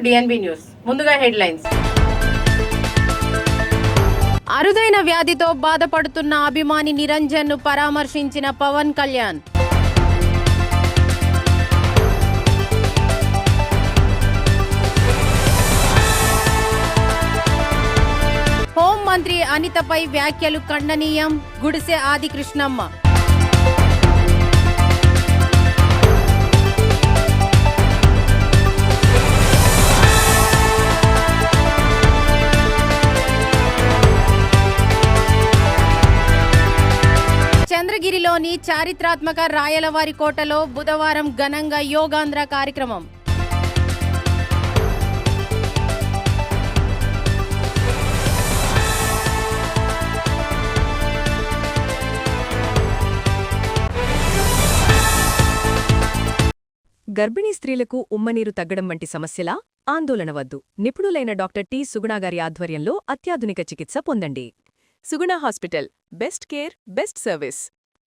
DNB news. ముందుగా headlines. అరుదైన వ్యాధితో బాధపడుతున్న అభిమాని నిరంజన్ ను పరామర్శించిన పవన్ కళ్యాణ్. హోంమంత్రి అనితపై వ్యాఖ్యలు ఖండనీయం. గుడిసె ఆది కృష్ణమ్మ. చంద్రగిరిలోని చారిత్రాత్మక రాయలవారి కోటలో బుధవారం ఘనంగా యోగాంధ్ర కార్యక్రమం. గర్భిణీ స్త్రీలకు ఉమ్మనీరు తగ్గడం వంటి సమస్యలా? ఆందోళన వద్దు. నిపుణులైన డాక్టర్ టి. సుగుణ గారి ఆధ్వర్యంలో అత్యాధునిక చికిత్స పొందండి. Suguna hospital, best care, best service.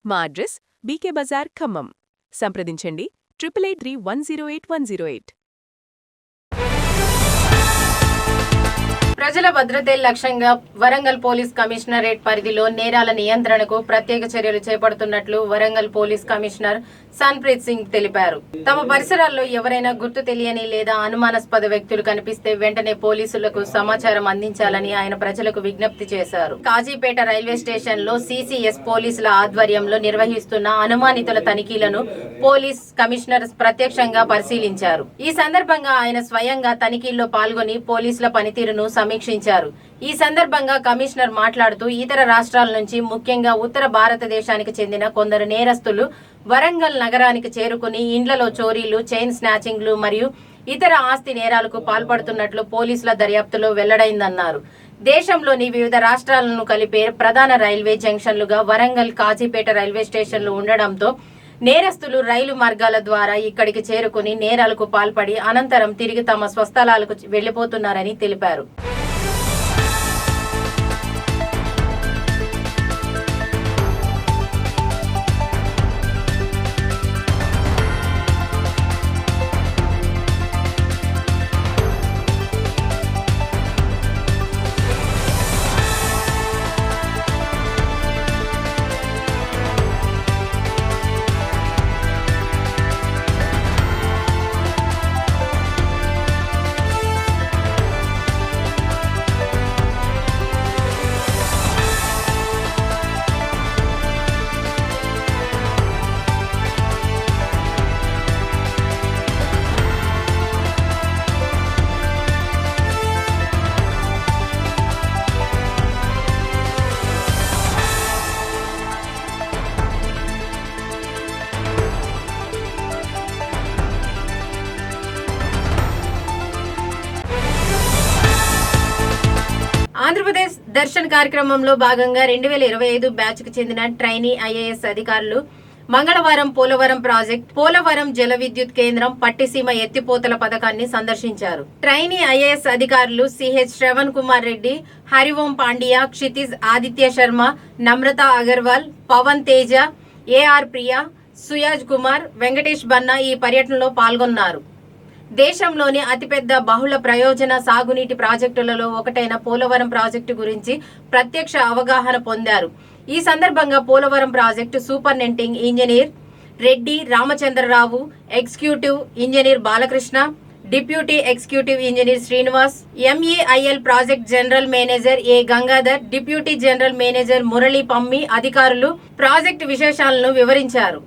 మా అడ్రస్ బీకే బజార్, ఖమ్మం. సంప్రదించండి 883108 ప్రజల భద్రతే లక్ష్యంగా వరంగల్ పోలీస్ కమిషనరేట్ పరిధిలో నేరాల నియంత్రణకు ప్రత్యేక చర్యలు చేపడుతున్నట్లు వరంగల్ పోలీస్ కమిషనర్ సన్ప్రీత్ సింగ్ తెలిపారు. తమ పరిసరాల్లో ఎవరైనా గుర్తు తెలియని లేదా అనుమానాస్పద వ్యక్తులు కనిపిస్తే వెంటనే పోలీసులకు సమాచారం అందించాలని ఆయన ప్రజలకు విజ్ఞప్తి చేశారు. కాజీపేట రైల్వే స్టేషన్ లో సిసిఎస్ పోలీసుల ఆధ్వర్యంలో నిర్వహిస్తున్న అనుమానితుల తనిఖీలను పోలీస్ కమిషనర్ ప్రత్యక్షంగా పరిశీలించారు. ఈ సందర్భంగా ఆయన స్వయంగా తనిఖీల్లో పాల్గొని పోలీసుల పనితీరును సమీక్షించారు. ఈ సందర్భంగా కమిషనర్ మాట్లాడుతూ ఇతర రాష్ట్రాల నుంచి ముఖ్యంగా ఉత్తర భారతదేశానికి చెందిన కొందరు నేరస్తులు వరంగల్ నగరానికి చేరుకుని ఇండ్లలో చోరీలు, చైన్ స్నాచింగ్లు మరియు ఇతర ఆస్తి నేరాలకు పాల్పడుతున్నట్లు పోలీసుల దర్యాప్తులో వెల్లడైందన్నారు. దేశంలోని వివిధ రాష్ట్రాలను కలిపే ప్రధాన రైల్వే జంక్షన్లుగా వరంగల్, కాజీపేట రైల్వే స్టేషన్లు ఉండడంతో నేరస్తులు రైలు మార్గాల ద్వారా ఇక్కడికి చేరుకుని నేరాలకు పాల్పడి అనంతరం తిరిగి తమ స్వస్థలాలకు వెళ్లిపోతున్నారని తెలిపారు. ఆంధ్రప్రదేశ్ దర్శన్ కార్యక్రమంలో భాగంగా 2025 బ్యాచ్ కు చెందిన ట్రైనీ ఐఏఎస్ అధికారులు మంగళవారం పోలవరం జల విద్యుత్ కేంద్రం పట్టిసీమ ఎత్తిపోతల పథకాన్ని సందర్శించారు. ట్రైనీ ఐఏఎస్ అధికారులు సిహెచ్ శ్రవణ్ కుమార్ రెడ్డి, హరిఓం పాండియా, క్షితిజ్ ఆదిత్య శర్మ, నమ్రత అగర్వాల్, పవన్ తేజ, ఏఆర్ ప్రియా, సుయాజ్ కుమార్, వెంకటేష్ బన్నా ఈ పర్యటనలో పాల్గొన్నారు. దేశంలోని అతిపెద్ద బహుళ ప్రయోజన సాగునీటి ప్రాజెక్టులలో ఒకటైన పోలవరం ప్రాజెక్టు గురించి ప్రత్యక్ష అవగాహన పొందారు. ఈ సందర్భంగా Polavaram project superintending engineer Reddy Ramachandrarao, executive engineer Balakrishna, deputy executive engineer Srinivas, MEIL project general manager A Gangadhar, deputy general manager Murali Pammi అధికారులు ప్రాజెక్టు విశేషాలను వివరించారు.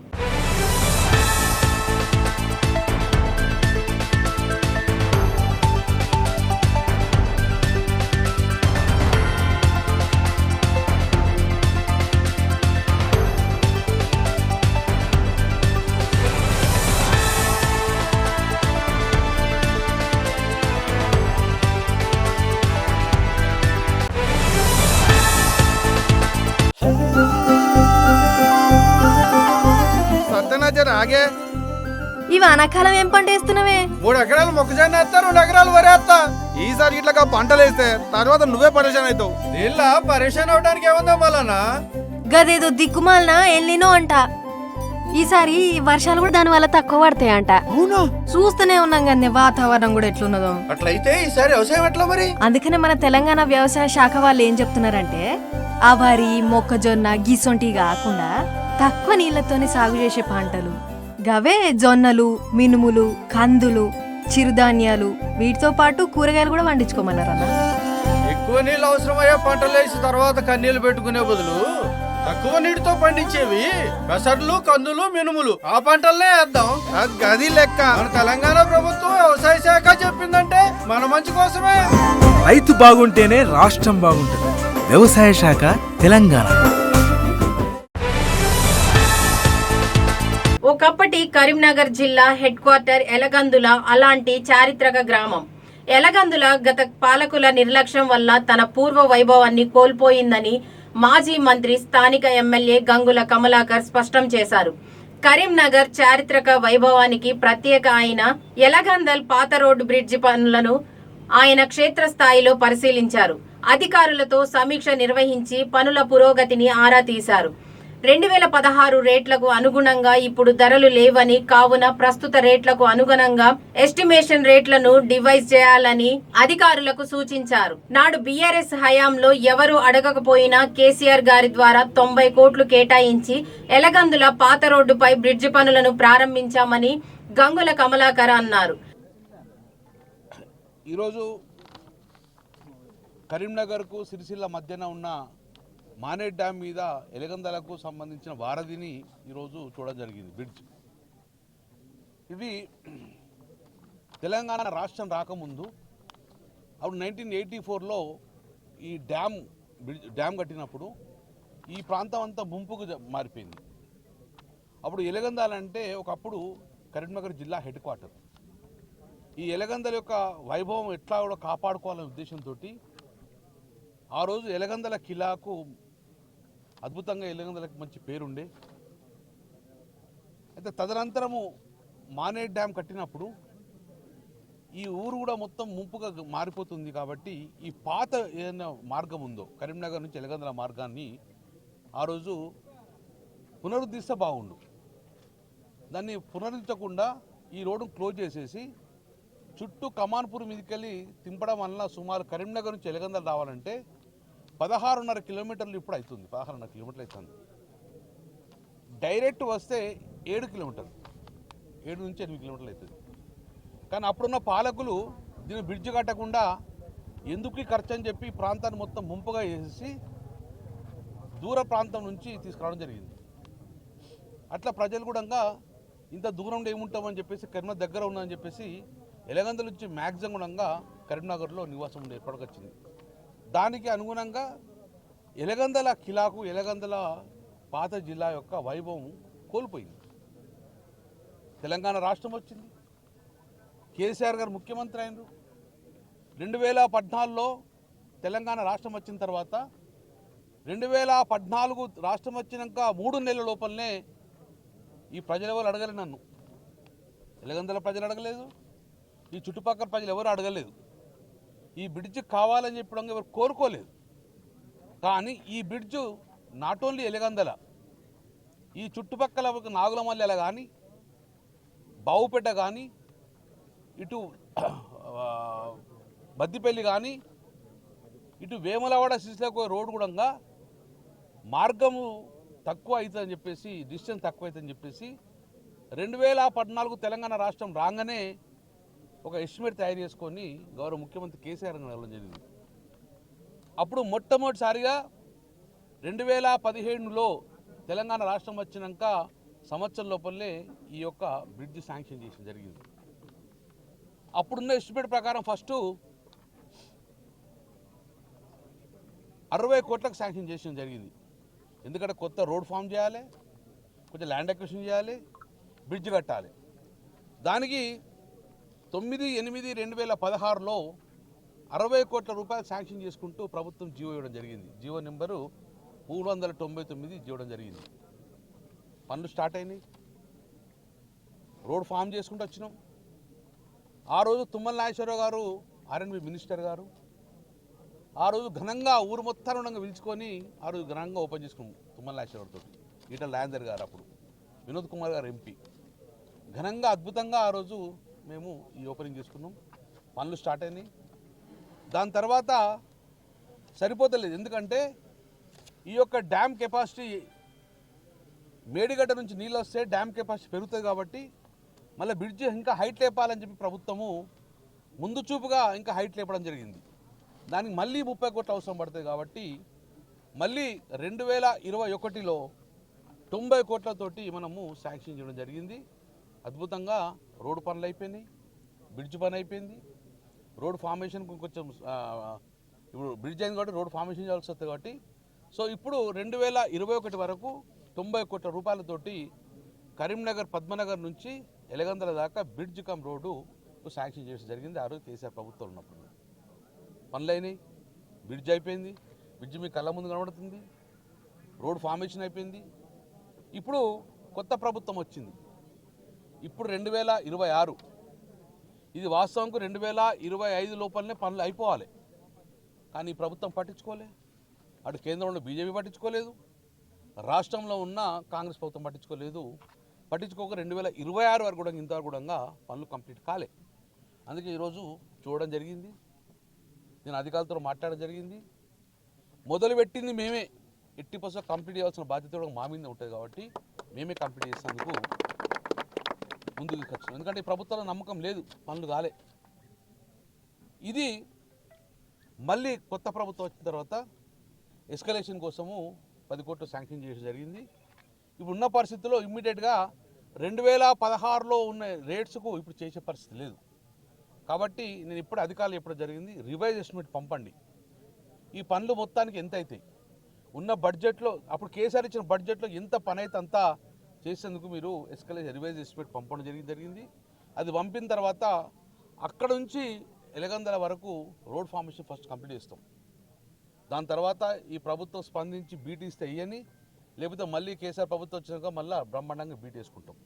ఆగే ఈ వానాకాలం ఏం పంట వేస్తున్నావే? 3 ఎకరాలు మొక్కజొన్న వేస్తా, 2 ఎకరాలు వరి వేస్తా. ఈసారి ఇట్లా పంటలు వేస్తే తర్వాత నువ్వే పరేషాన్ అవుతావు. ఇలా పరేషాన్ అవడానికి ఏముందా మళ్ళా? గదేదో దిక్కుమాలనా ఎల్లినో అంట. ఈసారి వర్షాలు కూడా దాని వల్ల తక్కువ పడతాయంట. అవునా? చూస్తూనే ఉన్నాం కానీ వాతావరణం కూడా ఎట్లున్నదో. అట్లయితే ఈసారి వ్యవసాయం ఎట్లా మరి? అందుకనే మన తెలంగాణ వ్యవసాయ శాఖ వాళ్ళు ఏం చెప్తున్నారంటే ఆ వరి, మొక్కజొన్న గిసొంటి కాకుండా తక్కువ నీళ్లతోనే సాగు చేసే పంటలు గవే జొన్నలు, మినుములు, కందులు, చిరుధాన్యాలు వీటితో పాటు కూరగాయలు కూడా పండించుకోమన్నారు అన్న. ఎక్కువ నీళ్ళు అవసరమయ్యే పంటలు వేసి తర్వాత కన్నీళ్లు పెట్టుకునే బదులు తక్కువ నీటితో పండించేవి పెసర్లు, కందులు, మినుములు ఆ పంటలనే వేద్దాం. గది లెక్క. మన తెలంగాణ ప్రభుత్వం వ్యవసాయ శాఖ చెప్పిందంటే మన మంచి కోసమే. రైతు బాగుంటేనే రాష్ట్రం బాగుంటుంది. వ్యవసాయ శాఖ తెలంగాణ. ఒకప్పటి కరీంనగర్ జిల్లా హెడ్ క్వార్టర్ ఎలగందుల అలాంటి చారిత్రక గ్రామం. ఎలగందుల గత పాలకుల నిర్లక్ష్యం వల్ల తన పూర్వ వైభవాన్ని కోల్పోయిందని మాజీ మంత్రి స్థానిక ఎమ్మెల్యే గంగుల కమలాకర్ స్పష్టం చేశారు. కరీంనగర్ చారిత్రక వైభవానికి ప్రత్యేక ఆయన ఎలగందల్ పాత రోడ్డు బ్రిడ్జి పనులను ఆయన క్షేత్రస్థాయిలో పరిశీలించారు. అధికారులతో సమీక్ష నిర్వహించి పనుల పురోగతిని ఆరా తీశారు. 2016 రేట్లకు అనుగుణంగా ఇప్పుడు ధరలు లేవని, కావున ప్రస్తుత రేట్లకు అనుగుణంగా ఎస్టిమేషన్ రేట్లను డివైజ్ చేయాలని అధికారులకు సూచించారు. నాడు బీఆర్ఎస్ హయాంలో ఎవరు అడగకపోయినా కేసీఆర్ గారి ద్వారా 90 కోట్లు కేటాయించి ఎలగందుల పాత రోడ్డుపై బ్రిడ్జి పనులను ప్రారంభించామని గంగుల కమలాకర్ అన్నారు. ఈరోజు కరీంనగర్కు సిరిసిల్ల మధ్యన ఉన్న మానేట్ డ్యామ్ మీద ఎలగందలకు సంబంధించిన వారధిని ఈరోజు చూడడం జరిగింది. బ్రిడ్జ్ ఇది తెలంగాణ రాష్ట్రం రాకముందు అప్పుడు 1984లో ఈ డ్యామ్ కట్టినప్పుడు ఈ ప్రాంతం అంతా ముంపుకు మారిపోయింది. అప్పుడు ఎలగందాలంటే ఒకప్పుడు కరీంనగర్ జిల్లా హెడ్ క్వార్టర్. ఈ ఎలగందల యొక్క వైభవం ఎట్లా కూడా కాపాడుకోవాలనే ఉద్దేశంతో ఆ రోజు ఎలగందల కిలాకు అద్భుతంగా ఎలగందలకు మంచి పేరుండే. అయితే తదనంతరము మానేట్ డ్యామ్ కట్టినప్పుడు ఈ ఊరు కూడా మొత్తం ముంపుగా మారిపోతుంది. కాబట్టి ఈ పాత ఏదైనా మార్గం ఉందో కరీంనగర్ నుంచి ఎలగందల మార్గాన్ని ఆ రోజు పునరుద్ధరిస్తే బాగుండు. దాన్ని పునరుద్ధరించకుండా ఈ రోడ్డును క్లోజ్ చేసేసి చుట్టూ కమాన్పూర్ మీదకెళ్ళి తింపడం వల్ల సుమారు కరీంనగర్ నుంచి ఎలగందలు రావాలంటే 16.5 కిలోమీటర్లు ఇప్పుడు అవుతుంది. 16.5 కిలోమీటర్లు అవుతుంది. డైరెక్ట్ వస్తే 7 కిలోమీటర్లు, 7 నుంచి 8 కిలోమీటర్లు అవుతుంది. కానీ అప్పుడున్న పాలకులు దీన్ని బ్రిడ్జ్ కట్టకుండా ఎందుకు ఖర్చు అని చెప్పి ప్రాంతాన్ని మొత్తం ముంపుగా చేసి దూర ప్రాంతం నుంచి తీసుకురావడం జరిగింది. అట్లా ప్రజలు కూడా ఇంత దూరంలో ఏముంటామని చెప్పేసి కరీంనగర్ దగ్గర ఉందని చెప్పేసి ఎలగందల నుంచి మ్యాక్సిమం గుణంగా కరీంనగర్లో నివాసం ఏర్పడకొచ్చింది. దానికి అనుగుణంగా ఎలగందల కిలాకు ఎలగందల పాత జిల్లా యొక్క వైభవం కోల్పోయింది. తెలంగాణ రాష్ట్రం వచ్చింది, కేసీఆర్ గారు ముఖ్యమంత్రి అయినరు. 2014లో తెలంగాణ రాష్ట్రం వచ్చిన తర్వాత 2014 రాష్ట్రం వచ్చినాక 3 నెలల లోపలనే ఈ ప్రజలు ఎవరు అడగలేదు. నన్ను ఎలగందల ప్రజలు అడగలేదు, ఈ చుట్టుపక్కల ప్రజలు ఎవరు అడగలేదు. ఈ బ్రిడ్జ్ కావాలని చెప్పడం ఎవరు కోరుకోలేదు. కానీ ఈ బ్రిడ్జ్ నాట్ ఓన్లీ ఎలగందల, ఈ చుట్టుపక్కల నాగులమల్లెల కానీ, బావుపేట కానీ, ఇటు బద్దిపల్లి కానీ, ఇటు వేములవాడ సిరిసిల్లకు రోడ్డు కూడా మార్గము తక్కువ అవుతుందని చెప్పేసి, డిస్టెన్స్ తక్కువ అవుతుందని చెప్పేసి 2014 తెలంగాణ రాష్ట్రం రాగానే ఒక ఎస్టిమేట్ తయారు చేసుకొని గౌరవ ముఖ్యమంత్రి కేసీఆర్ గారు వెళ్ళడం జరిగింది. అప్పుడు మొట్టమొదటిసారిగా 2017లో తెలంగాణ రాష్ట్రం వచ్చినాక సంవత్సరం లోపలనే ఈ యొక్క బ్రిడ్జ్ శాంక్షన్ చేయడం జరిగింది. అప్పుడున్న ఎస్టిమేట్ ప్రకారం ఫస్ట్ 60 కోట్లకు శాంక్షన్ చేయడం జరిగింది. ఎందుకంటే కొత్త రోడ్ ఫామ్ చేయాలి, కొంచెం ల్యాండ్ అక్విజిషన్ చేయాలి, బ్రిడ్జ్ కట్టాలి. దానికి 9/8/2016లో 60 కోట్ల రూపాయలు శాంక్షన్ చేసుకుంటూ ప్రభుత్వం జీవో ఇవ్వడం జరిగింది. జీవో నెంబరు 399 ఇవ్వడం జరిగింది. పనులు స్టార్ట్ అయినాయి, రోడ్ ఫామ్ చేసుకుంటూ వచ్చినాం. ఆ రోజు తుమ్మల నాగేశ్వరరావు గారు ఆర్ఎండ్బి మినిస్టర్ గారు ఆ రోజు ఘనంగా ఊరు మొత్తాన్ని పిలుచుకొని ఆ రోజు ఘనంగా ఓపెన్ చేసుకున్నాం తుమ్మల నాగేశ్వరరావుతో. ఈటల రాజేందర్ గారు అప్పుడు వినోద్ కుమార్ గారు ఎంపీ ఘనంగా అద్భుతంగా ఆ రోజు మేము ఈ ఓపెనింగ్ చేసుకున్నాం. పనులు స్టార్ట్ అయినాయి. దాని తర్వాత సరిపోతలేదు, ఎందుకంటే ఈ యొక్క డ్యామ్ కెపాసిటీ మేడిగడ్డ నుంచి నీళ్ళు వస్తే డ్యామ్ కెపాసిటీ పెరుగుతుంది కాబట్టి మళ్ళీ బ్రిడ్జ్ ఇంకా హైట్ లేపాలని చెప్పి ప్రభుత్వము ముందు చూపుగా ఇంకా హైట్ లేపడం జరిగింది. దానికి మళ్ళీ 30 కోట్లు అవసరం పడుతుంది కాబట్టి మళ్ళీ 2021లో 90 కోట్లతోటి మనము శాంక్షన్ చేయడం జరిగింది. అద్భుతంగా రోడ్డు పనులు అయిపోయినాయి, బ్రిడ్జ్ పని అయిపోయింది. రోడ్ ఫార్మేషన్ కొంచెం ఇప్పుడు బ్రిడ్జ్ అయింది కాబట్టి రోడ్ ఫార్మేషన్ చేయాల్సి వస్తుంది కాబట్టి సో ఇప్పుడు 2021 వరకు 90 కోట్ల రూపాయలతోటి కరీంనగర్ పద్మనగర్ నుంచి ఎలగందల దాకా బ్రిడ్జ్ కమ్ రోడ్డు శాంక్షన్ చేయడం జరిగింది. ఆ రోజు కేసీఆర్ ప్రభుత్వం ఉన్నప్పుడు పనులు అయినాయి, బ్రిడ్జ్ అయిపోయింది, బ్రిడ్జ్ మీ కళ్ళ ముందు కనబడుతుంది, రోడ్ ఫార్మేషన్ అయిపోయింది. ఇప్పుడు కొత్త ప్రభుత్వం వచ్చింది, ఇప్పుడు 2026. ఇది వాస్తవంకు 2025 లోపలనే పనులు అయిపోవాలి. కానీ ఈ ప్రభుత్వం పట్టించుకోలే. అటు కేంద్రంలో బీజేపీ పట్టించుకోలేదు, రాష్ట్రంలో ఉన్న కాంగ్రెస్ ప్రభుత్వం పట్టించుకోలేదు. పట్టించుకోక 2026 వరకు కూడా ఇంతవరకు కూడా పనులు కంప్లీట్ కాలే. అందుకే ఈరోజు చూడడం జరిగింది, నేను అధికారులతో మాట్లాడడం జరిగింది. మొదలుపెట్టింది మేమే, 80% కంప్లీట్ చేయాల్సిన బాధ్యత కూడా మా మీద ఉంటుంది కాబట్టి మేమే కంప్లీట్ చేసేందుకు ముందుకు తీసుకొచ్చాం. ఎందుకంటే ఈ ప్రభుత్వంలో నమ్మకం లేదు, పనులు కాలే. ఇది మళ్ళీ కొత్త ప్రభుత్వం వచ్చిన తర్వాత ఎస్కలేషన్ కోసము 10 కోట్లు శాంక్షన్ చేయడం జరిగింది. ఇప్పుడు ఉన్న పరిస్థితుల్లో ఇమ్మీడియట్గా 2016లో ఉన్న రేట్స్కు ఇప్పుడు చేసే పరిస్థితి లేదు. కాబట్టి నేను ఇప్పుడు అధికారులు చెప్పడం జరిగింది, రివైజ్ ఎస్టిమేట్ పంపండి. ఈ పనులు మొత్తానికి ఎంత అవుతాయి, ఉన్న బడ్జెట్లో అప్పుడు కేసీఆర్ ఇచ్చిన బడ్జెట్లో ఎంత పని అయితే అంతా చేసేందుకు మీరు రివైజ్ ఎస్టిమేట్ పంపడం జరిగింది. అది పంపిన తర్వాత అక్కడ నుంచి ఎలగందల వరకు రోడ్ ఫార్మేషన్ ఫస్ట్ కంప్లీట్ చేస్తాం. దాని తర్వాత ఈ ప్రభుత్వం స్పందించి బీటీ ఇస్తే ఇయ్యని, లేకపోతే మళ్ళీ కేసీఆర్ ప్రభుత్వం వచ్చినాక మళ్ళీ బ్రహ్మాండంగా బీటీ వేసుకుంటాం.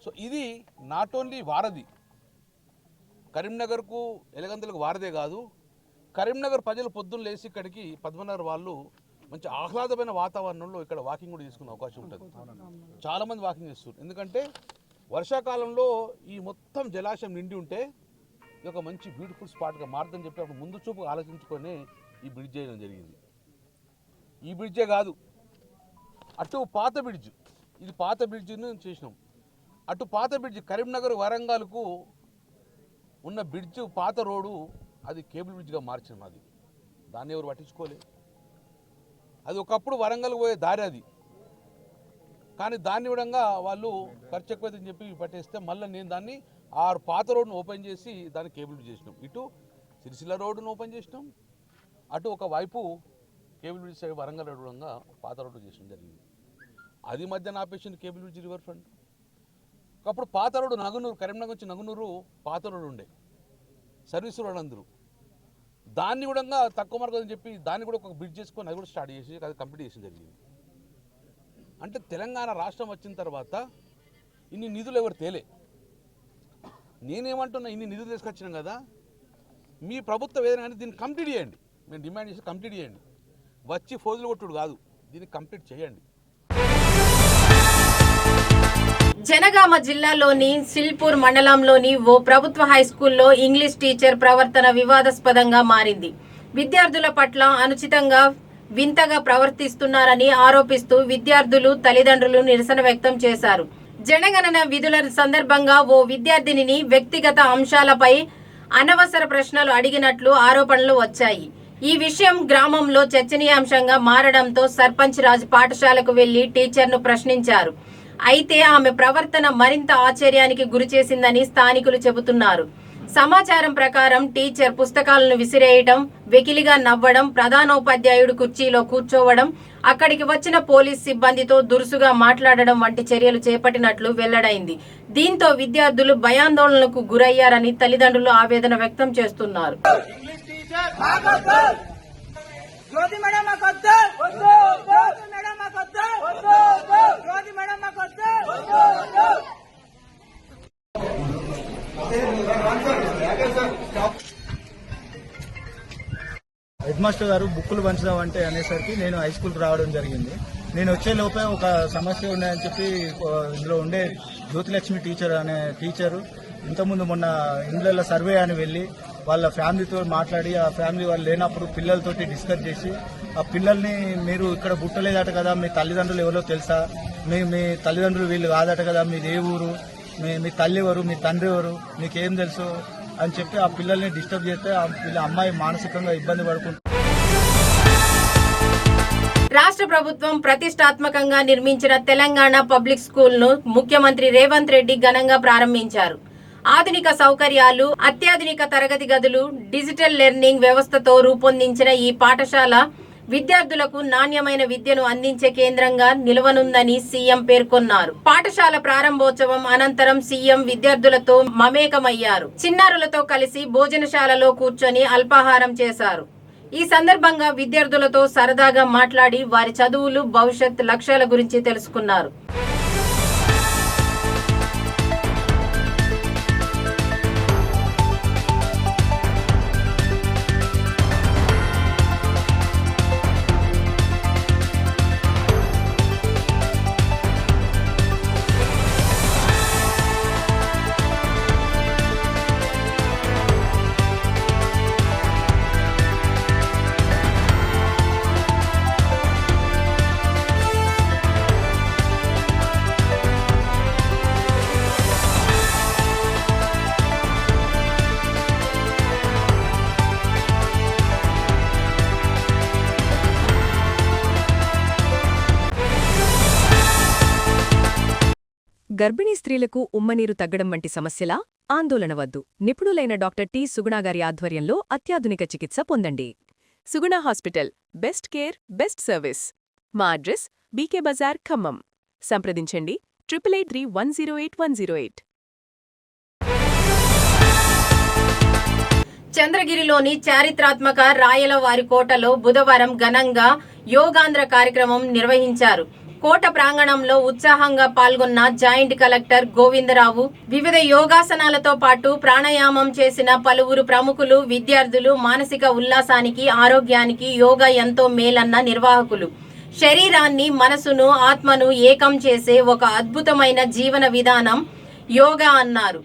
సో ఇది నాట్ ఓన్లీ వారధి, కరీంనగర్కు ఎలగందలకు వారదే కాదు, కరీంనగర్ ప్రజలు పొద్దున్న లేచి ఇక్కడికి పద్మనగర్ వాళ్ళు మంచి ఆహ్లాదమైన వాతావరణంలో ఇక్కడ వాకింగ్ కూడా చేసుకునే అవకాశం ఉంటుంది. చాలామంది వాకింగ్ చేస్తారు, ఎందుకంటే వర్షాకాలంలో ఈ మొత్తం జలాశయం నిండి ఉంటే ఇది ఒక మంచి బ్యూటిఫుల్ స్పాట్గా మారుతుందని చెప్పి అప్పుడు ముందు చూపు ఆలోచించుకొని ఈ బ్రిడ్జ్ చేయడం జరిగింది. ఈ బ్రిడ్జే కాదు, అటు పాత బ్రిడ్జ్, ఇది పాత బ్రిడ్జిని చేసినాం. అటు పాత బ్రిడ్జ్ కరీంనగర్ వరంగల్కు ఉన్న బ్రిడ్జ్ పాత రోడ్డు అది కేబుల్ బ్రిడ్జ్గా మార్చినాం. అది దాన్ని ఎవరు పట్టించుకోలేదు. అది ఒకప్పుడు వరంగల్ పోయే దారి అది, కానీ దాన్ని విధంగా వాళ్ళు ఖర్చు ఎక్కువైందని చెప్పి పట్టేస్తే మళ్ళీ నేను దాన్ని ఆ పాత రోడ్డును ఓపెన్ చేసి దాన్ని కేబుల్ బ్రిడ్జ్ చేసినాం. ఇటు సిరిసిల్ల రోడ్డును ఓపెన్ చేసినాం, అటు ఒక వైపు cable bridge side Warangal road విధంగా పాత రోడ్డు చేసడం జరిగింది. అది మధ్య ఆపేసింది కేబుల్ బ్రిడ్జ్ రివర్ ఫ్రంట్. ఒకప్పుడు పాత రోడ్డు నగునూరు, కరీంనగర్ నుంచి నగునూరు పాత రోడ్డు ఉండే, సర్వీస్ రోడ్ అందరూ దాన్ని కూడా తక్కువ మార్గం అని చెప్పి దాన్ని కూడా ఒక బ్రిడ్జ్ చేసుకొని అది కూడా స్టార్ట్ చేసి అది కంప్లీట్ చేసి జరిగింది. అంటే తెలంగాణ రాష్ట్రం వచ్చిన తర్వాత ఇన్ని నిధులు ఎవరు తేలే. నేనేమంటున్నా, ఇన్ని నిధులు తీసుకొచ్చినాం కదా, మీ ప్రభుత్వం ఏదైనా కానీ దీన్ని కంప్లీట్ చేయండి. మేము డిమాండ్ చేసి కంప్లీట్ చేయండి, వచ్చి ఫోజులు కొట్టుడు కాదు, దీన్ని కంప్లీట్ చేయండి. జనగామ జిల్లాలోని సిల్పూర్ మండలంలోని ఓ ప్రభుత్వ హైస్కూల్లో ఇంగ్లీష్ టీచర్ ప్రవర్తన వివాదాస్పదంగా మారింది. విద్యార్థుల పట్ల అనుచితంగా వింతగా ప్రవర్తిస్తున్నారని ఆరోపిస్తూ విద్యార్థులు తల్లిదండ్రులు నిరసన వ్యక్తం చేశారు. జనగణన విధుల సందర్భంగా ఓ విద్యార్థినిని వ్యక్తిగత అంశాలపై అనవసర ప్రశ్నలు అడిగినట్లు ఆరోపణలు వచ్చాయి. ఈ విషయం గ్రామంలో చర్చనీయాంశంగా మారడంతో సర్పంచ్ రాజ్ పాఠశాలకు వెళ్లి టీచర్ను ప్రశ్నించారు. అయితే ఆమె ప్రవర్తన మరింత ఆశ్చర్యానికి గురిచేసిందని స్థానికులు చెబుతున్నారు. సమాచారం ప్రకారం టీచర్ పుస్తకాలను విసిరేయడం, వెకిలిగా నవ్వడం, ప్రధానోపాధ్యాయుడు కుర్చీలో కూర్చోవడం, అక్కడికి వచ్చిన పోలీస్ సిబ్బందితో దురుసుగా మాట్లాడడం వంటి చర్యలు చేపట్టినట్లు వెల్లడైంది. దీంతో విద్యార్థులు భయాందోళనకు గురయ్యారని తల్లిదండ్రులు ఆవేదన వ్యక్తం చేస్తున్నారు. హెడ్ మాస్టర్ గారు బుక్కులు పంచుదామంటే అనేసరికి నేను హై స్కూల్కి రావడం జరిగింది. నేను వచ్చే లోపే ఒక సమస్య ఉన్నాయని చెప్పి ఇందులో ఉండే జ్యోతిలక్ష్మి టీచర్ అనే టీచరు ఇంతకుముందు మొన్న ఇండ్ల సర్వే అని వెళ్ళి వాళ్ళ ఫ్యామిలీతో మాట్లాడి ఆ ఫ్యామిలీ వాళ్ళు లేనప్పుడు పిల్లలతోటి డిస్కస్ చేసి ఆ పిల్లల్ని మీరు ఇక్కడ పుట్టలేదట కదా, మీ తల్లిదండ్రులు ఎవరో తెలుసా, మీ తల్లిదండ్రులు వీళ్ళు కాదట కదా, మీది ఏ ఊరు, మీ తల్లి ఎవరు, మీ తండ్రి ఎవరు, మీకేం తెలుసు అని చెప్పి ఆ పిల్లల్ని డిస్టర్బ్ చేస్తే ఆ అమ్మాయి మానసికంగా ఇబ్బంది పడుకుంటుంది. రాష్ట్ర ప్రభుత్వం ప్రతిష్టాత్మకంగా నిర్మించిన తెలంగాణ పబ్లిక్ స్కూల్ ను ముఖ్యమంత్రి రేవంత్ రెడ్డి ఘనంగా ప్రారంభించారు. ఆధునిక సౌకర్యాలు, అత్యాధునిక తరగతి గదులు, డిజిటల్ లెర్నింగ్ వ్యవస్థతో రూపొందించిన ఈ పాఠశాల విద్యార్థులకు నాణ్యమైన విద్యను అందించే కేంద్రంగా నిలవనుందని సీఎం పేర్కొన్నారు. పాఠశాల ప్రారంభోత్సవం అనంతరం సీఎం విద్యార్థులతో మమేకమయ్యారు. చిన్నారులతో కలిసి భోజనశాలలో కూర్చొని అల్పాహారం చేశారు. ఈ సందర్భంగా విద్యార్థులతో సరదాగా మాట్లాడి వారి చదువులు, భవిష్యత్ లక్ష్యాల గురించి తెలుసుకున్నారు. గర్భిణీ స్త్రీలకు ఉమ్మనీరు తగ్గడం వంటి సమస్యలా? ఆందోళన వద్దు. నిపుణులైన డాక్టర్ టి. సుగుణాగారి ఆధ్వర్యంలో అత్యాధునిక చికిత్స పొందండి. Suguna hospital, best care, best service. మా అడ్రస్ బీకే బజార్, ఖమ్మం. సంప్రదించండి 8883108108. చంద్రగిరిలోని చారిత్రాత్మక రాయలవారి కోటలో బుధవారం ఘనంగా యోగాంధ్ర కార్యక్రమం నిర్వహించారు. కోట ప్రాంగణంలో ఉత్సాహంగా పాల్గొన్న జాయింట్ కలెక్టర్ గోవిందరావు, వివిధ యోగాసనాలతో పాటు ప్రాణాయామం చేసిన పలువురు ప్రముఖులు, విద్యార్థులు మానసిక ఉల్లాసానికి, ఆరోగ్యానికి యోగా ఎంతో మేలన్న నిర్వాహకులు. శరీరాన్ని, మనసును, ఆత్మను ఏకం చేసే ఒక అద్భుతమైన జీవన విధానం యోగా అన్నారు.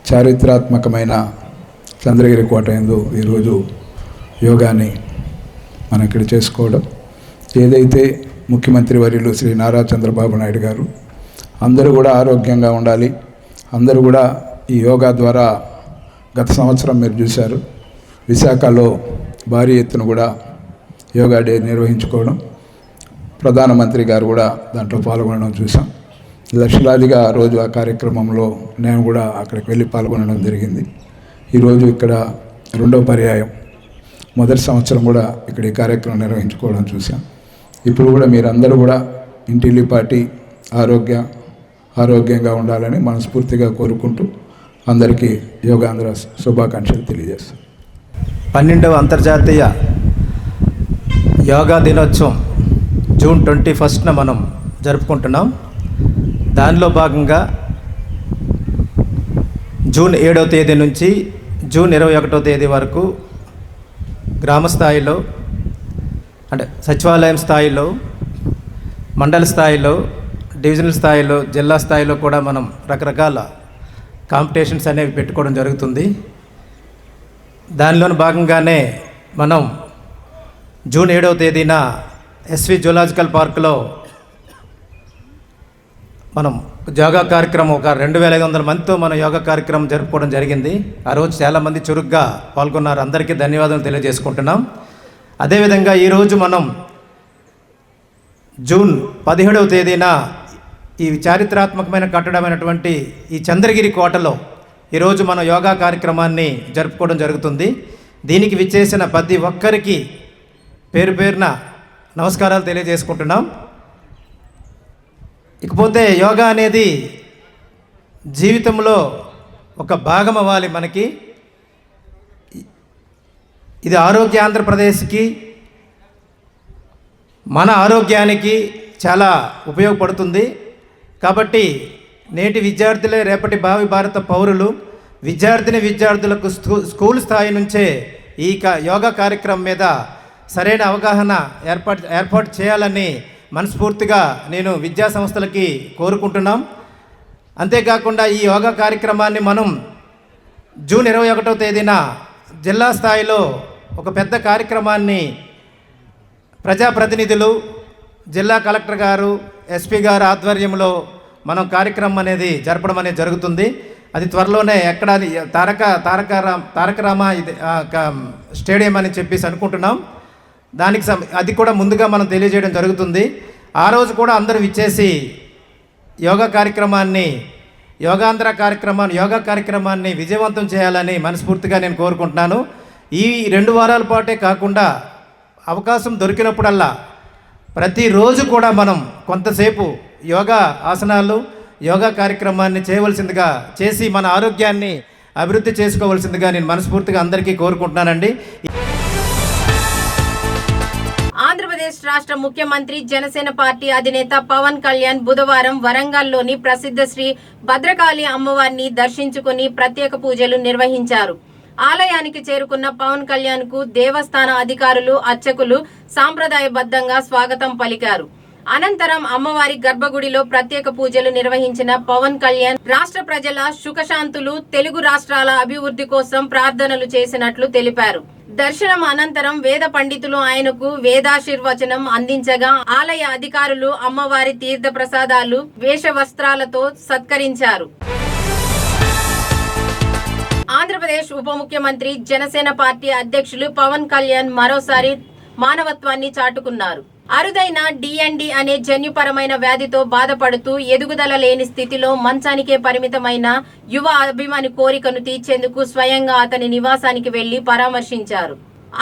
చారిత్రాత్మకమైన చంద్రగిరి కోట యందు ఈరోజు యోగాని మనం ఇక్కడ చేసుకోవడం, ఏదైతే ముఖ్యమంత్రి వర్యులు శ్రీ నారా చంద్రబాబు నాయుడు గారు అందరూ కూడా ఆరోగ్యంగా ఉండాలి, అందరూ కూడా ఈ యోగా ద్వారా గత సంవత్సరం మీరు చూశారు విశాఖలో భారీ ఎత్తున కూడా యోగా డే నిర్వహించుకోవడం, ప్రధానమంత్రి గారు కూడా దాంట్లో పాల్గొనడం చూసాం. లక్షలాదిగా ఆ రోజు ఆ కార్యక్రమంలో నేను కూడా అక్కడికి వెళ్ళి పాల్గొనడం జరిగింది. ఈరోజు ఇక్కడ రెండో పర్యాయం, మొదటి సంవత్సరం కూడా ఇక్కడ ఈ కార్యక్రమం నిర్వహించుకోవడం చూసాం. ఇప్పుడు కూడా మీరందరూ కూడా ఇంటిల్లిపాటి ఆరోగ్యంగా ఉండాలని మనస్ఫూర్తిగా కోరుకుంటూ అందరికీ యోగాంధ్ర శుభాకాంక్షలు తెలియజేస్తాం. 12వ అంతర్జాతీయ యోగా దినోత్సవం జూన్ 21న మనం జరుపుకుంటున్నాం. దానిలో భాగంగా జూన్ 7వ తేదీ నుంచి జూన్ 21వ తేదీ వరకు గ్రామ స్థాయిలో, అంటే సచివాలయం స్థాయిలో, మండల స్థాయిలో, డివిజనల్ స్థాయిలో, జిల్లా స్థాయిలో కూడా మనం రకరకాల కాంపిటీషన్స్ అనేవి పెట్టుకోవడం జరుగుతుంది. దానిలోని భాగంగానే మనం జూన్ 7వ తేదీన ఎస్వి జూలాజికల్ పార్కులో మనం యోగా కార్యక్రమం ఒక 2500 మందితో మనం యోగా కార్యక్రమం జరుపుకోవడం జరిగింది. ఆ రోజు చాలామంది చురుగ్గా పాల్గొన్నారు. అందరికీ ధన్యవాదాలు తెలియజేసుకుంటున్నాం. అదేవిధంగా ఈరోజు మనం జూన్ 17వ తేదీన ఈ చారిత్రాత్మకమైన కట్టడమైనటువంటి ఈ చంద్రగిరి కోటలో ఈరోజు మనం యోగా కార్యక్రమాన్ని జరుపుకోవడం జరుగుతుంది. దీనికి విచ్చేసిన ప్రతి ఒక్కరికి పేరు పేరున నమస్కారాలు తెలియజేసుకుంటున్నాం. ఇకపోతే యోగా అనేది జీవితంలో ఒక భాగం అవ్వాలి మనకి. ఇది ఆరోగ్య ఆంధ్రప్రదేశ్కి, మన ఆరోగ్యానికి చాలా ఉపయోగపడుతుంది. కాబట్టి నేటి విద్యార్థులే రేపటి భావి భారత పౌరులు. విద్యార్థులకు స్కూల్ స్థాయి నుంచే ఈ యోగా కార్యక్రమం మీద సరైన అవగాహన ఏర్పాటు చేయాలని మనస్ఫూర్తిగా నేను విద్యా సంస్థలకి కోరుకుంటున్నాం. అంతేకాకుండా ఈ యోగా కార్యక్రమాన్ని మనం జూన్ 21వ తేదీన జిల్లా స్థాయిలో ఒక పెద్ద కార్యక్రమాన్ని ప్రజాప్రతినిధులు, జిల్లా కలెక్టర్ గారు, ఎస్పీ గారు ఆధ్వర్యంలో మనం కార్యక్రమం అనేది జరపడం అనేది జరుగుతుంది. అది త్వరలోనే ఎక్కడ తారక రామ స్టేడియం అని చెప్పేసి అనుకుంటున్నాం. దానికి అది కూడా ముందుగా మనం తెలియజేయడం జరుగుతుంది. ఆ రోజు కూడా అందరూ విచ్చేసి యోగా కార్యక్రమాన్ని విజయవంతం చేయాలని మనస్ఫూర్తిగా నేను కోరుకుంటున్నాను. ఈ 2 వారాల పాటే కాకుండా అవకాశం దొరికినప్పుడల్లా ప్రతిరోజు కూడా మనం కొంతసేపు యోగా ఆసనాలు, యోగా కార్యక్రమాన్ని చేయవలసిందిగా చేసి మన ఆరోగ్యాన్ని అభివృద్ధి చేసుకోవాల్సిందిగా నేను మనస్ఫూర్తిగా అందరికీ కోరుకుంటున్నానండి. ఆంధ్రప్రదేశ్ రాష్ట్ర ముఖ్యమంత్రి జనసేన పార్టీ అధినేత పవన్ కళ్యాణ్ బుధవారం వరంగల్లోని ప్రసిద్ధ శ్రీ భద్రకాళి అమ్మవారిని దర్శించుకుని ప్రత్యేక పూజలు నిర్వహించారు. ఆలయానికి చేరుకున్న పవన్ కళ్యాణ్ కు దేవస్థాన అధికారులు, అర్చకులు సాంప్రదాయబద్ధంగా స్వాగతం పలికారు. అనంతరం అమ్మవారి గర్భగుడిలో ప్రత్యేక పూజలు నిర్వహించిన పవన్ కళ్యాణ్ రాష్ట్ర ప్రజల సుఖశాంతులు, తెలుగు రాష్ట్రాల అభివృద్ధి కోసం ప్రార్థనలు చేసినట్లు తెలిపారు. దర్శనం అనంతరం వేద పండితులు ఆయనకు వేదాశీర్వచనం అందించగా ఆలయ అధికారులు అమ్మవారి తీర్థ ప్రసాదాలు, వేష వస్త్రాలతో సత్కరించారు. ఆంధ్రప్రదేశ్ ఉప ముఖ్యమంత్రి, జనసేన పార్టీ అధ్యక్షులు పవన్ కళ్యాణ్ మరోసారి మానవత్వాన్ని చాటుకున్నారు. అరుదైన డిఎన్డి అనే జన్యుపరమైన వ్యాధితో బాధపడుతూ ఎదుగుదల లేని స్థితిలో మంచానికే పరిమితమైన యువ అభిమాని కోరికను తీర్చేందుకు స్వయంగా అతని నివాసానికి వెళ్లి పరామర్శించారు.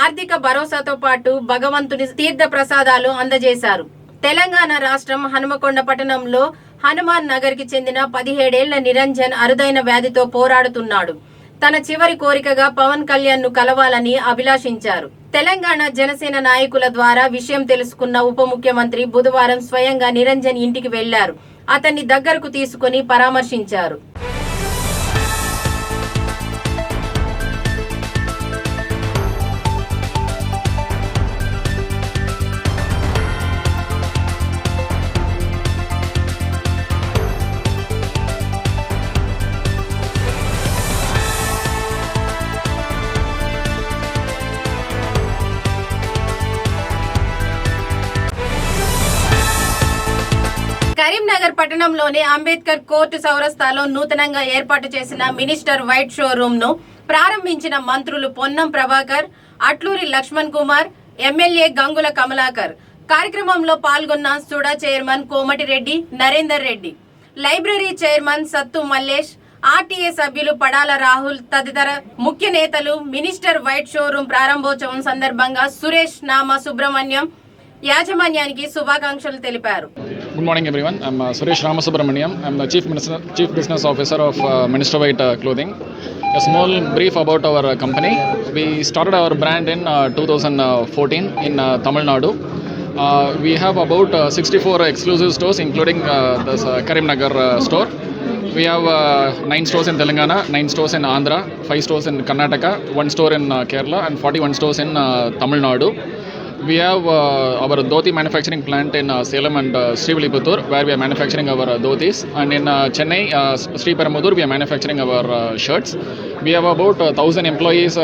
ఆర్థిక భరోసాతో పాటు భగవంతుని తీర్థ ప్రసాదాలు అందజేశారు. తెలంగాణ రాష్ట్రం హనుమకొండ పట్టణంలో హనుమాన్ నగర్ కి చెందిన 17 ఏళ్ల నిరంజన్ అరుదైన వ్యాధితో పోరాడుతున్నాడు. తన చివరి కోరికగా పవన్ కళ్యాణ్ ను కలవాలని అభిలాషించారు. తెలంగాణ జనసేన నాయకుల ద్వారా విషయం తెలుసుకున్న ఉప ముఖ్యమంత్రి బుధవారం స్వయంగా నిరంజన్ ఇంటికి వెళ్లారు. అతన్ని దగ్గరకు తీసుకుని పరామర్శించారు. కరీంనగర్ పట్టణంలోని అంబేద్కర్ కోర్టు చౌరస్తాలో నూతనంగా ఏర్పాటు చేసిన మినిస్టర్ వైట్ షోరూమ్ ను ప్రారంభించిన మంత్రులు పొన్నం ప్రభాకర్, అట్లూరి లక్ష్మణ్ కుమార్, ఎమ్మెల్యే గంగుల కమలాకర్. కార్యక్రమంలో పాల్గొన్న SUDA chairman Komatireddy Narender Reddy, library chairman సత్తు మల్లేష్, ఆర్టీఏ సభ్యులు పడాల రాహుల్ తదితర ముఖ్య నేతలు. మినిస్టర్ వైట్ షోరూమ్ ప్రారంభోత్సవం సందర్భంగా సురేష్ నామ సుబ్రహ్మణ్యం యాజమాన్యానికి శుభాకాంక్షలు తెలిపారు. Good morning everyone. I'm Suresh Ramasubramaniam. I'm the Chief Business Officer of Minister White Clothing. A small brief about our company. We started our brand in 2014 in Tamil Nadu. We have about 64 exclusive stores including this Karimnagar store. We have 9 stores in Telangana, 9 stores in Andhra, 5 stores in Karnataka, 1 store in Kerala and 41 stores in Tamil Nadu. We have our dhoti manufacturing plant in Salem and Srivilliputtur where we are manufacturing our dhotis, and in Chennai, Sri Perumbudur, we are manufacturing our shirts. We have about 1,000 employees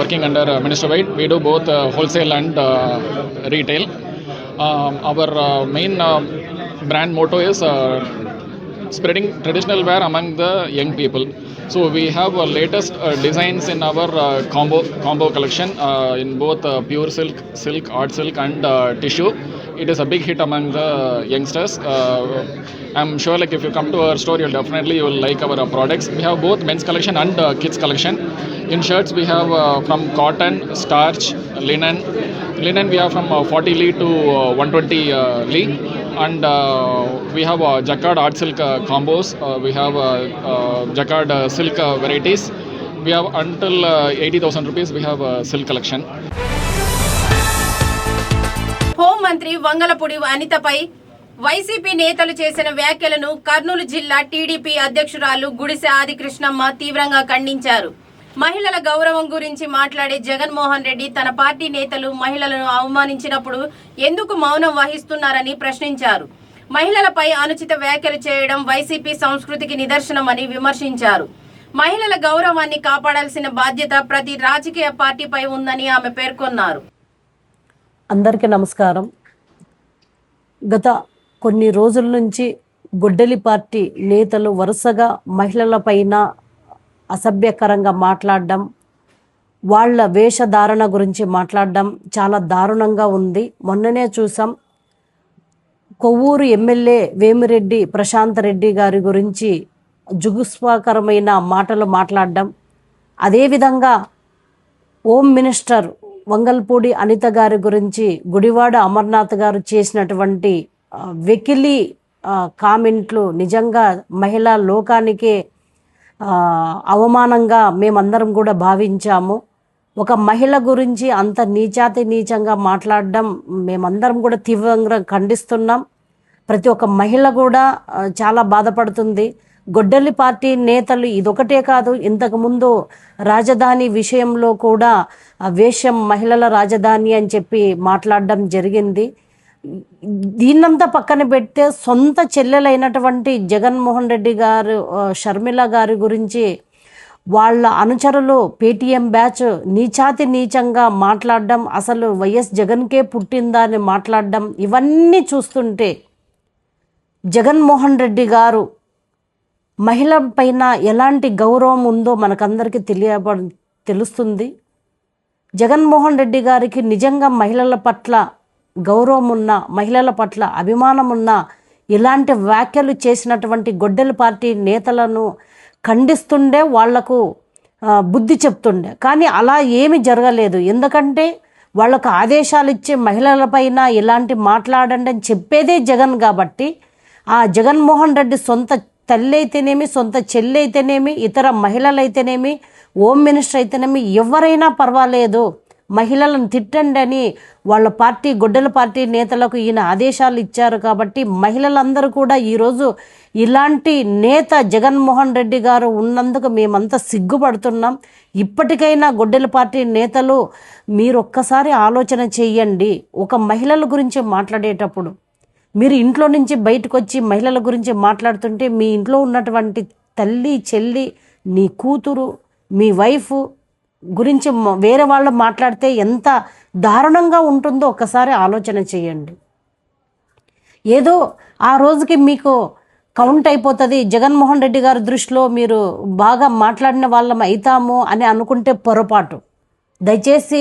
working under Minister White. We do both wholesale and retail. Our main brand motto is spreading traditional wear among the young people. So we have latest designs in our combo collection in both pure silk, art silk and tissue. It is a big hit among the youngsters. I'm sure like if you come to our store, you will like our products. We have both men's collection and kids collection. In shirts we have from cotton, starch, linen. Linen we have from 40 Li to 120 Li. And we have jacquard art silk combos. We have jacquard silk varieties. We have until 80,000 rupees. We have silk collection. Home మంత్రి Vangalapudi అనితపై YCP నేతలు చేసిన వ్యాఖ్యలను కర్నూలు జిల్లా TDP అధ్యక్షురాలు గుడిసె ఆదికృష్ణమ్మ తీవ్రంగా ఖండించారు. మహిళల గౌరవం గురించి మాట్లాడే జగన్మోహన్ రెడ్డి తన పార్టీ నేతలు మహిళలను అవమానించినప్పుడు ఎందుకు మౌనం వహిస్తున్నారని ప్రశ్నించారు. మహిళలపై అనుచిత వ్యాఖ్యలు చేయడం వైసీపీ సంస్కృతికి నిదర్శనమని విమర్శించారు. మహిళల గౌరవాన్ని కాపాడాల్సిన బాధ్యత ప్రతి రాజకీయ పార్టీపై ఉందని ఆమె పేర్కొన్నారు. అందరికీ నమస్కారం. గత కొన్ని రోజుల నుంచి గొడ్డలి పార్టీ నేతలు వరుసగా మహిళలపైన అసభ్యకరంగా మాట్లాడడం, వాళ్ళ వేషధారణ గురించి మాట్లాడడం చాలా దారుణంగా ఉంది. మొన్ననే చూసాం, కొవ్వూరు ఎమ్మెల్యే వేమిరెడ్డి ప్రశాంత్ రెడ్డి గారి గురించి జుగుప్సాకరమైన మాటలు మాట్లాడడం, అదేవిధంగా హోమ్ మినిస్టర్ వంగల్పూడి అనిత గారి గురించి గుడివాడ అమర్నాథ్ గారు చేసినటువంటి వెకిలి కామెంట్లు నిజంగా మహిళా లోకానికే అవమానంగా మేమందరం కూడా భావించాము. ఒక మహిళ గురించి అంత నీచంగా మాట్లాడడం మేమందరం కూడా తీవ్రంగా ఖండిస్తున్నాం. ప్రతి ఒక్క మహిళ కూడా చాలా బాధపడుతుంది. గొడ్డలి పార్టీ నేతలు ఇదొకటే కాదు, ఇంతకుముందు రాజధాని విషయంలో కూడా వేషం మహిళల రాజధాని అని చెప్పి మాట్లాడడం జరిగింది. దీన్నంతా పక్కన పెడితే సొంత చెల్లెలైనటువంటి జగన్మోహన్ రెడ్డి గారు షర్మిల గారి గురించి వాళ్ళ అనుచరులు పేటీఎం బ్యాచ్ నీచంగా మాట్లాడడం, అసలు వైఎస్ జగన్కే పుట్టిందా అని మాట్లాడడం, ఇవన్నీ చూస్తుంటే జగన్మోహన్ రెడ్డి గారు మహిళ పైన ఎలాంటి గౌరవం ఉందో మనకందరికీ తెలుస్తుంది. జగన్మోహన్ రెడ్డి గారికి నిజంగా మహిళల పట్ల గౌరవం ఉన్న, మహిళల పట్ల అభిమానం ఉన్న, ఇలాంటి వ్యాఖ్యలు చేసినటువంటి గొడ్డలి పార్టీ నేతలను ఖండిస్తుండే, వాళ్లకు బుద్ధి చెప్తుండే. కానీ అలా ఏమీ జరగలేదు. ఎందుకంటే వాళ్ళకు ఆదేశాలు ఇచ్చే మహిళలపైన ఇలాంటి మాట్లాడండి అని చెప్పేదే జగన్ కాబట్టి, ఆ జగన్మోహన్ రెడ్డి సొంత తల్లి అయితేనేమి, సొంత చెల్లి అయితేనేమి, ఇతర మహిళలైతేనేమి, హోమ్ మినిస్టర్ అయితేనేమి, ఎవరైనా పర్వాలేదు మహిళలను తిట్టండి అని వాళ్ళ పార్టీ గొడ్డల పార్టీ నేతలకు ఈయన ఆదేశాలు ఇచ్చారు. కాబట్టి మహిళలందరూ కూడా ఈరోజు ఇలాంటి నేత జగన్మోహన్ రెడ్డి గారు ఉన్నందుకు మేమంతా సిగ్గుపడుతున్నాం. ఇప్పటికైనా గొడ్డల పార్టీ నేతలు మీరు ఒక్కసారి ఆలోచన చెయ్యండి. ఒక మహిళల గురించి మాట్లాడేటప్పుడు మీరు ఇంట్లో నుంచి బయటకు వచ్చి మహిళల గురించి మాట్లాడుతుంటే మీ ఇంట్లో ఉన్నటువంటి తల్లి, చెల్లి, నీ కూతురు, మీ వైఫ్ గురించి వేరే వాళ్ళు మాట్లాడితే ఎంత దారుణంగా ఉంటుందో ఒక్కసారి ఆలోచన చేయండి. ఏదో ఆ రోజుకి మీకు కౌంట్ అయిపోతుంది, జగన్మోహన్ రెడ్డి గారి దృష్టిలో మీరు బాగా మాట్లాడిన వాళ్ళం అవుతాము అని అనుకుంటే పొరపాటు. దయచేసి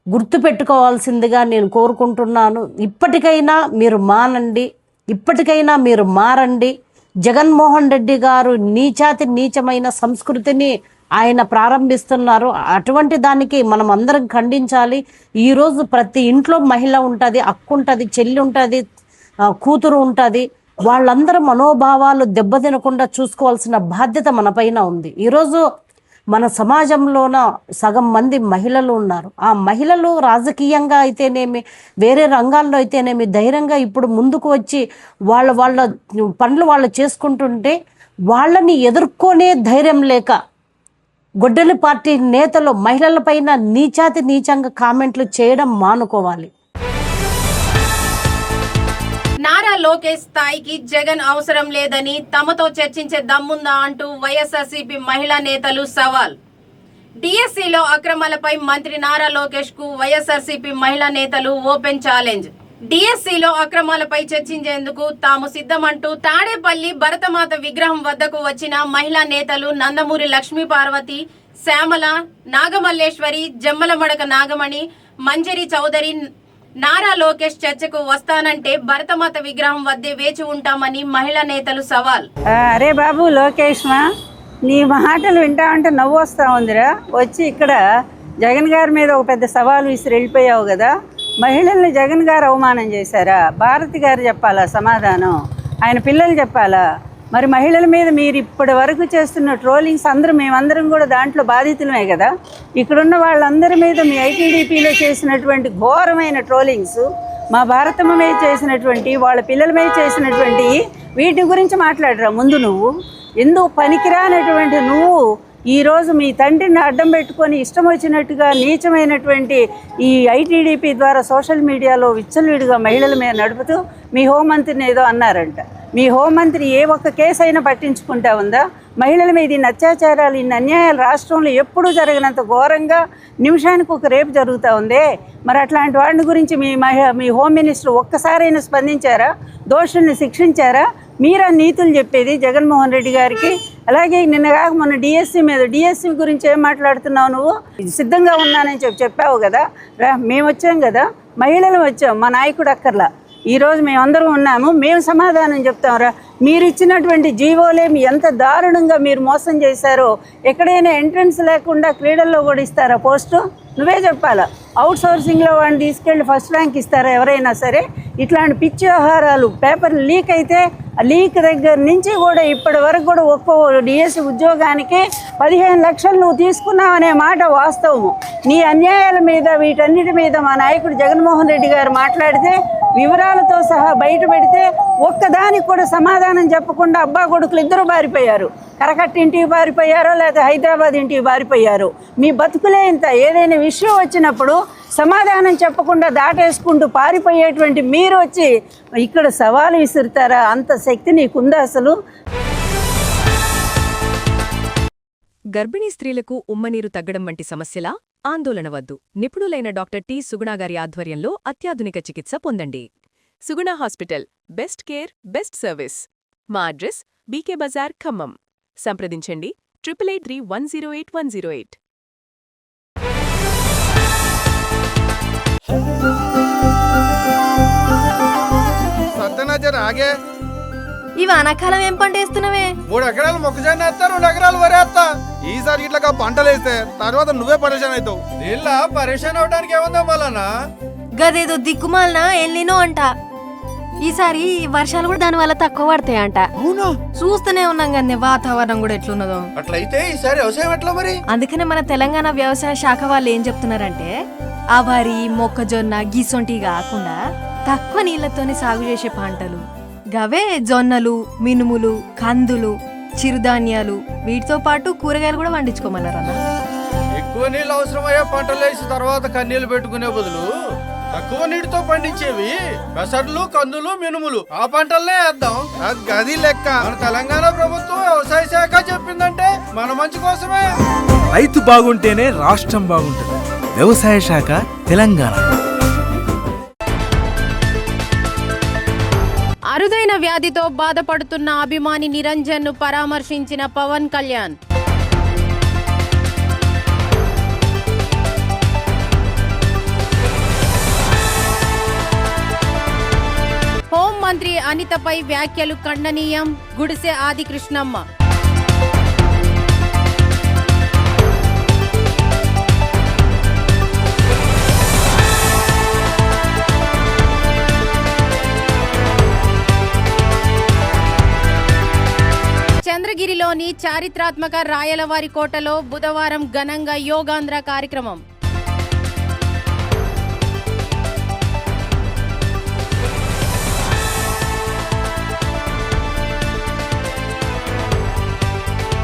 గుర్తుపెట్టుకోవాల్సిందిగా నేను కోరుకుంటున్నాను. ఇప్పటికైనా మీరు మానండి, ఇప్పటికైనా మీరు మారండి. జగన్మోహన్ రెడ్డి గారు నీచాతి నీచమైన సంస్కృతిని ఆయన ప్రారంభిస్తున్నారు. అటువంటి దానికి మనం అందరం ఖండించాలి. ఈరోజు ప్రతి ఇంట్లో మహిళ ఉంటుంది, అక్కు ఉంటుంది, చెల్లి ఉంటుంది, కూతురు ఉంటుంది. వాళ్ళందరూ మనోభావాలు దెబ్బతినకుండా చూసుకోవాల్సిన బాధ్యత మన పైన ఉంది. ఈరోజు మన సమాజంలోన సగం మంది మహిళలు ఉన్నారు. ఆ మహిళలు రాజకీయంగా అయితేనేమి, వేరే రంగాల్లో అయితేనేమి ధైర్యంగా ఇప్పుడు ముందుకు వచ్చి వాళ్ళ పనులు వాళ్ళు చేసుకుంటుంటే వాళ్ళని ఎదుర్కొనే ధైర్యం లేక గొడ్డలి పార్టీ నేతలు మహిళలపైన నీచాతి నీచంగా కామెంట్లు చేయడం మానుకోవాలి. నారా లోకేష్ స్థాయికి జగన్ అవసరం లేదని తమతో చర్చించే దమ్ముందా అంటూ వైఎస్ఆర్సీపీ మహిళా నేతలు సవాల్. డిఎస్సిలో అక్రమాలపై మంత్రి నారా లోకేష్ కు వైఎస్ఆర్సీపీ మహిళా నేతలు ఓపెన్ ఛాలెంజ్. డిఎస్సిలో అక్రమాలపై చర్చించేందుకు తాము సిద్ధమంటూ తాడేపల్లి భరతమాత విగ్రహం వద్దకు వచ్చిన మహిళా నేతలు నందమూరి లక్ష్మీ పార్వతి, శ్యామల, నాగమల్లేశ్వరి, జమ్మలమడక నాగమణి, మంజరి చౌదరి నారా లోకేష్ చర్చకు వస్తానంటే భరతమాత విగ్రహం వద్దే వేచి ఉంటామని మహిళా నేతలు సవాల్. అరే బాబు లోకేష్, నీ మాటలు వింటా ఉంటే నవ్వు వస్తా ఉందిరా. వచ్చి ఇక్కడ జగన్ గారి మీద ఒక పెద్ద సవాలు విసిరి వెళ్ళిపోయావు కదా. మహిళల్ని జగన్ గారు అవమానం చేశారా? భారతి గారు చెప్పాలా సమాధానం? ఆయన పిల్లలు చెప్పాలా? మరి మహిళల మీద మీరు ఇప్పటి వరకు చేస్తున్న ట్రోలింగ్స్ మేమందరం కూడా దాంట్లో బాధితులమే కదా. ఇక్కడున్న వాళ్ళందరి మీద మీ ఐటీడీపీలో చేసినటువంటి ఘోరమైన ట్రోలింగ్స్, మా భారతమ్మ మీద చేసినటువంటి, వాళ్ళ పిల్లల మీద చేసినటువంటి వీటి గురించి మాట్లాడరా ముందు. నువ్వు ఎందుకు పనికిరానటువంటి నువ్వు ఈరోజు మీ తండ్రిని అడ్డం పెట్టుకొని ఇష్టం వచ్చినట్టుగా నీచమైనటువంటి ఈ ఐటీడీపీ ద్వారా సోషల్ మీడియాలో విచ్చలవిడిగా మహిళల మీద నడుపుతూ మీ హోంమంత్రిని ఏదో అన్నారంట. మీ హోంమంత్రి ఏ ఒక్క కేసు అయినా పట్టించుకుంటా ఉందా? మహిళల మీద ఇన్ని అత్యాచారాలు, ఇన్ని అన్యాయాలు రాష్ట్రంలో ఎప్పుడూ జరగనంత ఘోరంగా నిమిషానికి ఒక రేపు జరుగుతూ ఉందే. మరి అట్లాంటి వాడిని గురించి మీ హోమ్ మినిస్టర్ ఒక్కసారైనా స్పందించారా? దోషుల్ని శిక్షించారా? మీరా నీతులు చెప్పేది జగన్మోహన్ రెడ్డి గారికి? అలాగే నిన్న కాక మొన్న డిఎస్సి గురించి ఏం మాట్లాడుతున్నావు నువ్వు? సిద్ధంగా ఉన్నానని చెప్పావు కదా. మేము వచ్చాం కదా, మహిళలు వచ్చాం, మా నాయకుడు అక్కర్లా. ఈరోజు మేమందరం ఉన్నాము, మేము సమాధానం చెప్తాంరా. మీరు ఇచ్చినటువంటి జీవోలే ఎంత దారుణంగా మీరు మోసం చేశారో. ఎక్కడైనా ఎంట్రన్స్ లేకుండా క్రీడల్లో కూడా ఇస్తారా పోస్టు? నువ్వే చెప్పాలా. అవుట్ సోర్సింగ్లో వాడిని తీసుకెళ్ళి ఫస్ట్ ర్యాంక్ ఇస్తారా ఎవరైనా సరే? ఇట్లాంటి పిచ్చి వ్యవహారాలు, పేపర్ లీక్ అయితే ఆ లీక్ దగ్గర నుంచి కూడా ఇప్పటి వరకు కూడా ఒక్కో డిఎస్సి ఉద్యోగానికి 15 లక్షలు నువ్వు తీసుకున్నావనే మాట వాస్తవము. నీ అన్యాయాల మీద వీటన్నిటి మీద మా నాయకుడు జగన్మోహన్ రెడ్డి గారు మాట్లాడితే, వివరాలతో సహా బయట పెడితే ఒక్కదానికి కూడా సమాధానం చెప్పకుండా అబ్బా కొడుకులు ఇద్దరు పారిపోయారు. కరకట్ట ఇంటికి పారిపోయారో లేదా హైదరాబాద్ ఇంటికి పారిపోయారు. మీ బతుకులే ఇంత. ఏదైనా విషయం వచ్చినప్పుడు సమాధానం చెప్పకుండా దాటేసుకుంటూ పారిపోయేటువంటి మీరు వచ్చి ఇక్కడ సవాలు విసురుతారా? అంత శక్తి నీకుందా అసలు? గర్భిణీ స్త్రీలకు ఉమ్మనీరు తగ్గడం వంటి సమస్యలా? ఆందోళన వద్దు. నిపుణులైన డాక్టర్ టి. సుగుణాగారి ఆధ్వర్యంలో అత్యాధునిక చికిత్స పొందండి. Suguna hospital, best care, best service. మా అడ్రస్ బీకే బజార్, ఖమ్మం. సంప్రదించండి 8883108108. సత్యనాచారు ఆగే. ఈ వానాకాలం ఏం పంట వేస్తున్నావే? 3 ఎకరాలు మొక్కజొన్న వేస్తా, 2 ఎకరాలు వరి వేస్తా. ఈసారి ఇట్లా పంటలు వేస్తే తర్వాత నువ్వే పరేషాన్ అవుతావు. నీళ్ళ పరేషాన్ అవడానికి ఏముందా మళ్ళా? గదేదో దిక్కుమాలన ఎల్లినో అంట. ఈసారి వర్షాలు కూడా దాని వల్ల తక్కువ పడతాయంట. చూస్తూనే ఉన్నాం కానీ వాతావరణం కూడా ఎట్లున్నదో. అట్లయితే ఈసారి వ్యవసాయం ఎట్లా మరి? అందుకనే మన తెలంగాణ వ్యవసాయ శాఖ వాళ్ళు ఏం చెప్తున్నారంటే, ఆ వరి, మొక్కజొన్న గిసొంటి కాకుండా తక్కువ నీళ్లతోనే సాగు చేసే పంటలు, గవే జొన్నలు, మినుములు, కందులు, చిరుధాన్యాలు, వీటితో పాటు కూరగాయలు కూడా పండించుకోమన్నారన్న. ఎక్కువ నీళ్ళు అవసరమయ్యే పంటలు వేసి తర్వాత కన్నీళ్లు పెట్టుకునే బదులు తక్కువ నీటితో పండించేవి పెసర్లు, కందులు, మినుములు ఆ పంటలనే వేద్దాం. గది లెక్క. మన తెలంగాణ ప్రభుత్వం వ్యవసాయ శాఖ చెప్పిందంటే మన మంచి కోసమే. రైతు బాగుంటేనే రాష్ట్రం బాగుంటుంది. వ్యవసాయ శాఖ తెలంగాణ. అంతులేన వ్యాధితో బాధపడుతున్న అభిమాని నిరంజన్ ను పరామర్శించిన పవన్ కళ్యాణ్. హోంమంత్రి అనితపై వ్యాఖ్యలు ఖండనీయం. గుడిసె ఆదికృష్ణమ్మ. చంద్రగిరిలోని చారిత్రాత్మక రాయలవారి కోటలో బుధవారం ఘనంగా యోగాంధ్ర కార్యక్రమం.